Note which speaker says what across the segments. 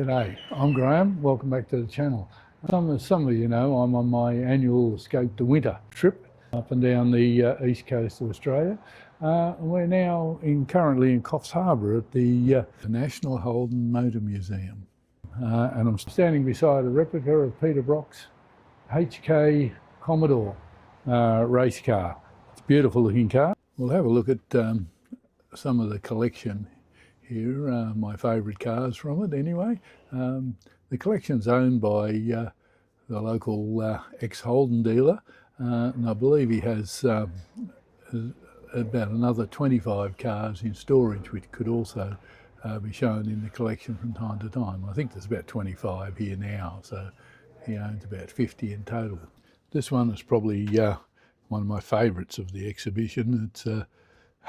Speaker 1: G'day, I'm Graham. Welcome back to the channel. Some of you know I'm on my annual Escape to Winter trip up and down the east coast of Australia. We're now currently in Coffs Harbour at the National Holden Motor Museum. And I'm standing beside a replica of Peter Brock's HK Commodore race car. It's a beautiful looking car. We'll have a look at some of the collection here, my favourite cars from it anyway. The collection's owned by the local ex-Holden dealer, and I believe he has about another 25 cars in storage which could also be shown in the collection from time to time. I think there's about 25 here now, so he owns about 50 in total. This one is probably one of my favourites of the exhibition. It's a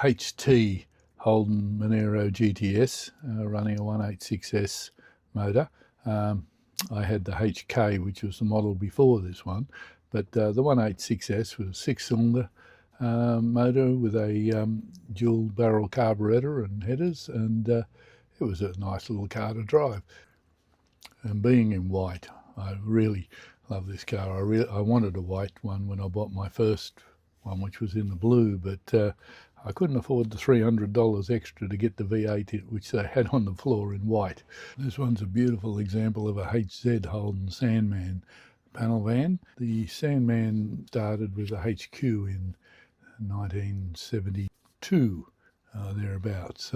Speaker 1: HT Holden Monero GTS running a 186S motor. I had the HK, which was the model before this one, but the 186S was a 6-cylinder motor with a dual barrel carburettor and headers, and it was a nice little car to drive. And being in white, I really love this car. I wanted a white one when I bought my first one, which was in the blue, but I couldn't afford the $300 extra to get the V8 which they had on the floor in white. This one's a beautiful example of a HZ Holden Sandman panel van. The Sandman started with a HQ in 1972, thereabouts.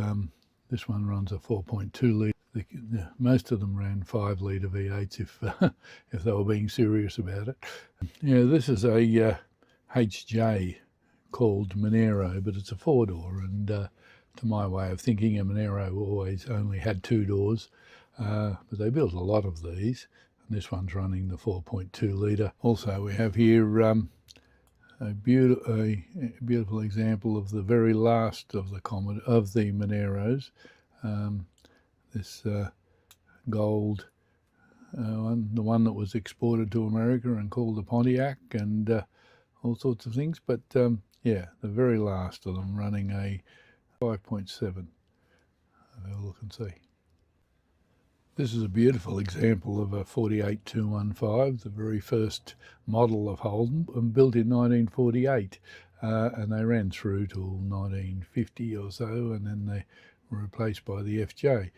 Speaker 1: This one runs a 4.2 litre. Most of them ran 5 litre V8s if they were being serious about it. Yeah, this is a HJ called Monero, but it's a 4-door, and to my way of thinking, a Monero always only had 2 doors, but they built a lot of these, and this one's running the 4.2 litre. Also, we have here a beautiful example of the very last of the Moneros. This gold one, the one that was exported to America and called the Pontiac, and all sorts of things, but yeah, the very last of them running a 5.7. Have a look and see. This is a beautiful example of a 48215, the very first model of Holden, and built in 1948, and they ran through till 1950 or so, and then they were replaced by the FJ.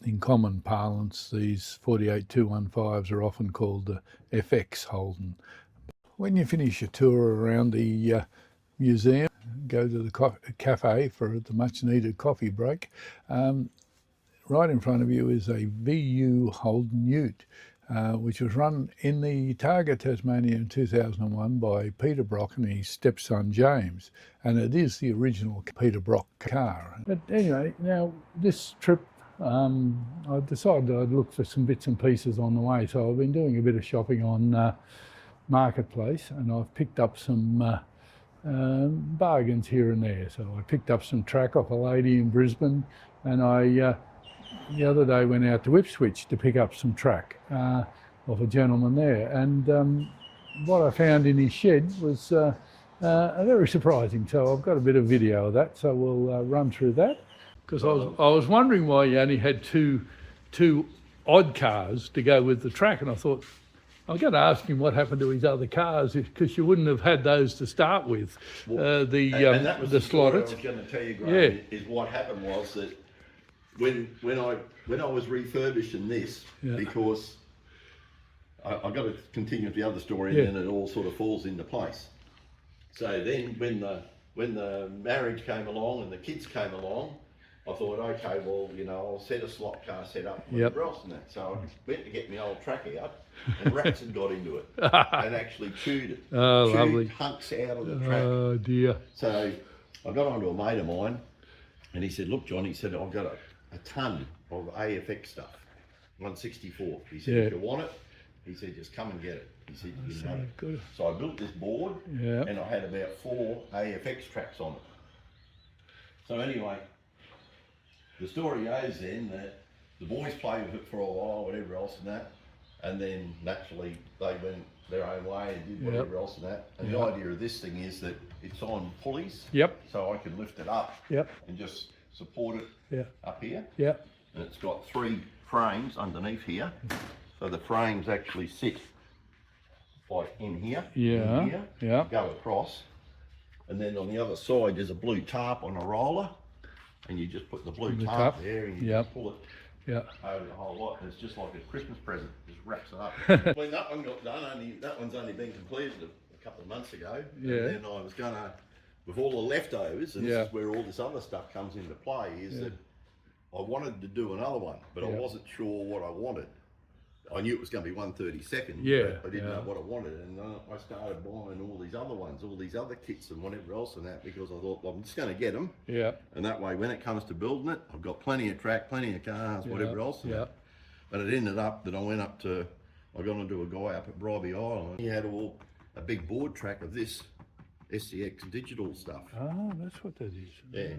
Speaker 1: In common parlance, these 48215s are often called the FX Holden. When you finish your tour around the museum, go to the cafe for the much needed coffee break. Right in front of you is a VU Holden Ute, which was run in the Targa, Tasmania in 2001 by Peter Brock and his stepson James, and it is the original Peter Brock car. But anyway, now this trip, I decided I'd look for some bits and pieces on the way, so I've been doing a bit of shopping on Marketplace, and I've picked up some bargains here and there. So I picked up some track off a lady in Brisbane, and I the other day went out to Ipswich to pick up some track off a gentleman there, and what I found in his shed was very surprising. So I've got a bit of video of that, so we'll run through that, because I was wondering why you only had two odd cars to go with the track, and I thought, I've got to ask him what happened to his other cars, because you wouldn't have had those to start with.
Speaker 2: And that was the
Speaker 1: slotted.
Speaker 2: I was going to tell you, Graham, is what happened was that when I was refurbishing this, because I've got to continue with the other story, and then it all sort of falls into place. So then when the marriage came along and the kids came along, I thought, okay, well, you know, I'll set a slot car set up, whatever else and that. So I went to get my old track out, and rats had got into it and actually chewed it.
Speaker 1: Oh,
Speaker 2: chewed
Speaker 1: lovely.
Speaker 2: Hunks out of the track.
Speaker 1: Oh dear.
Speaker 2: So I got onto a mate of mine, and he said, look, John, he said, I've got a ton of AFX stuff, 164. He said, if you want it, he said, just come and get it. He said, you can have it.
Speaker 1: Good.
Speaker 2: So I built this board, and I had about 4 AFX tracks on it. So anyway, the story goes then that the boys played with it for a while, whatever else and that, and then naturally they went their own way and did whatever else and that. And the idea of this thing is that it's on pulleys, so I can lift it up and just support it up here. And it's got 3 frames underneath here. So the frames actually sit like in here, in here, go across. And then on the other side there's a blue tarp on a roller, and you just put the blue tarp there and you just pull it over the whole lot, and it's just like a Christmas present, just wraps it up. When that one got done, that one's only been completed a couple of months ago, and then I was gonna, with all the leftovers, and this is where all this other stuff comes into play, is that I wanted to do another one, but I wasn't sure what I wanted. I knew it was going to be 1/32, but I didn't know what I wanted, and I started buying all these other ones, all these other kits and whatever else and that, because I thought, well, I'm just going to get them, and that way when it comes to building it, I've got plenty of track, plenty of cars, whatever else and that. But it ended up that I got onto a guy up at Bribey Island. He had a big board track of this SCX digital stuff.
Speaker 1: Oh, that's what that is.
Speaker 2: Yeah.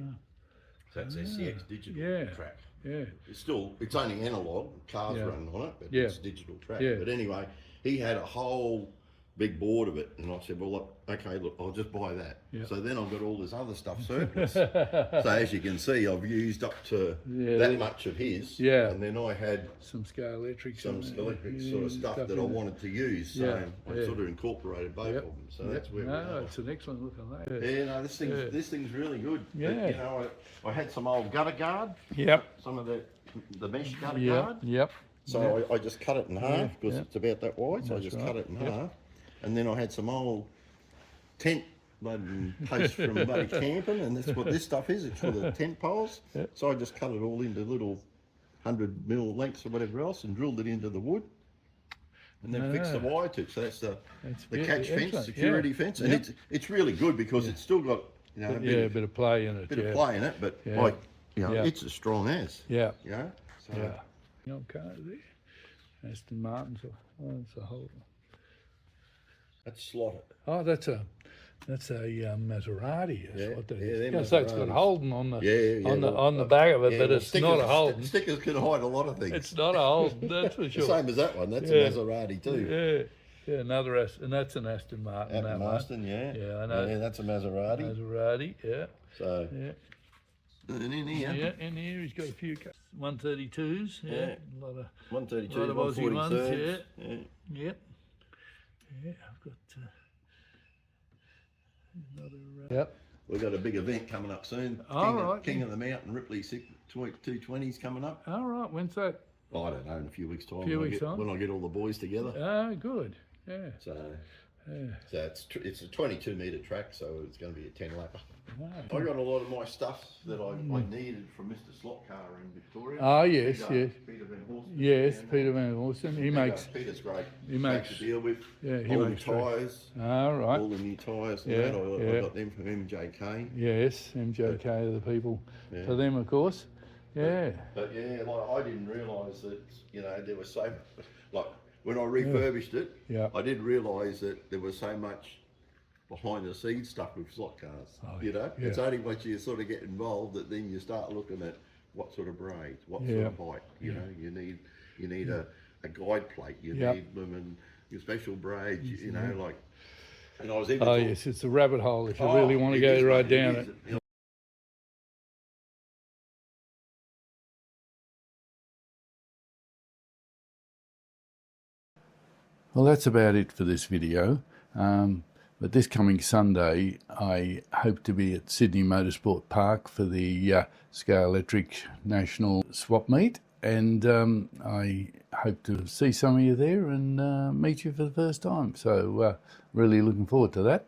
Speaker 2: So that's SCX digital track. Yeah. It's only analog, cars running on it, but it's digital track. But anyway, he had a whole big board of it, and I said, well, look, okay, look, I'll just buy that. So then I've got all this other stuff surplus. So as you can see, I've used up to that much of his. And then I had
Speaker 1: some Scalextric
Speaker 2: sort of stuff that I wanted to use. So I sort of incorporated both of them. So that's where
Speaker 1: it's an excellent look on that.
Speaker 2: Yeah, no, this thing's really good.
Speaker 1: Yeah.
Speaker 2: But, you know, I had some old gutter guard. Some of the mesh gutter guard. So I just cut it in half because it's about that wide. So I just cut it in half. And then I had some old tent posts from bloody camping, and that's what this stuff is. It's for the tent poles. So I just cut it all into little 100mm lengths or whatever else, and drilled it into the wood, and then fixed the wire to it. So that's the catch fence, security fence, and it's really good because it's still got a bit of play in it. But like it's as strong as you know. So
Speaker 1: okay, there. Aston Martin's. That's a whole.
Speaker 2: That's slotted.
Speaker 1: Oh, that's a Maserati.
Speaker 2: That's what that
Speaker 1: is. I was say it's got Holden on the on the back of it, but it's not a Holden.
Speaker 2: Stickers can hide a lot of things.
Speaker 1: It's not a Holden, that's for sure.
Speaker 2: The same as that one. That's a Maserati too.
Speaker 1: Yeah, another and that's an Aston Martin.
Speaker 2: Aston Martin,
Speaker 1: yeah, I know.
Speaker 2: Yeah, that's a Maserati.
Speaker 1: Maserati, yeah.
Speaker 2: So and in here,
Speaker 1: he's got a few 132s. Yeah, a lot of
Speaker 2: 132s,
Speaker 1: a lot of Aussie ones. Yeah. Yeah, I've got another.
Speaker 2: We've got a big event coming up soon. King of the Mountain Ripley 220s coming up.
Speaker 1: All right, when's that?
Speaker 2: Oh, I don't know, in a few weeks' time.
Speaker 1: When
Speaker 2: I get all the boys together.
Speaker 1: Oh, good. Yeah.
Speaker 2: So it's a 22-metre track, so it's going to be a 10-lapper. I got a lot of my stuff that I needed from Mr. Slotcar in Victoria.
Speaker 1: Oh yes,
Speaker 2: Peter Van Horsten.
Speaker 1: Yes, Peter Van Horsten.
Speaker 2: Peter's great.
Speaker 1: He makes
Speaker 2: to deal with.
Speaker 1: Yeah, he
Speaker 2: all
Speaker 1: makes
Speaker 2: the tyres.
Speaker 1: Right.
Speaker 2: All the new tyres. And that. I got them from MJK.
Speaker 1: Yes, MJK are the people for them, of course. Yeah.
Speaker 2: But I didn't realise that there was so like when I refurbished it. I did realise that there was so much behind the scenes stuff with slot cars. It's only once you sort of get involved that then you start looking at what sort of braids, what sort of height. You need a guide plate. You need them and your special braids. And I was even.
Speaker 1: Yes, it's a rabbit hole if you really want to go right down it. Well, that's about it for this video. But this coming Sunday, I hope to be at Sydney Motorsport Park for the Scalextric National Swap Meet, and I hope to see some of you there and meet you for the first time. So really looking forward to that.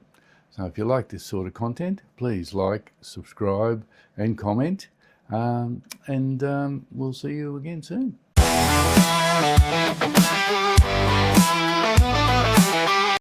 Speaker 1: So if you like this sort of content, please like, subscribe and comment, and we'll see you again soon.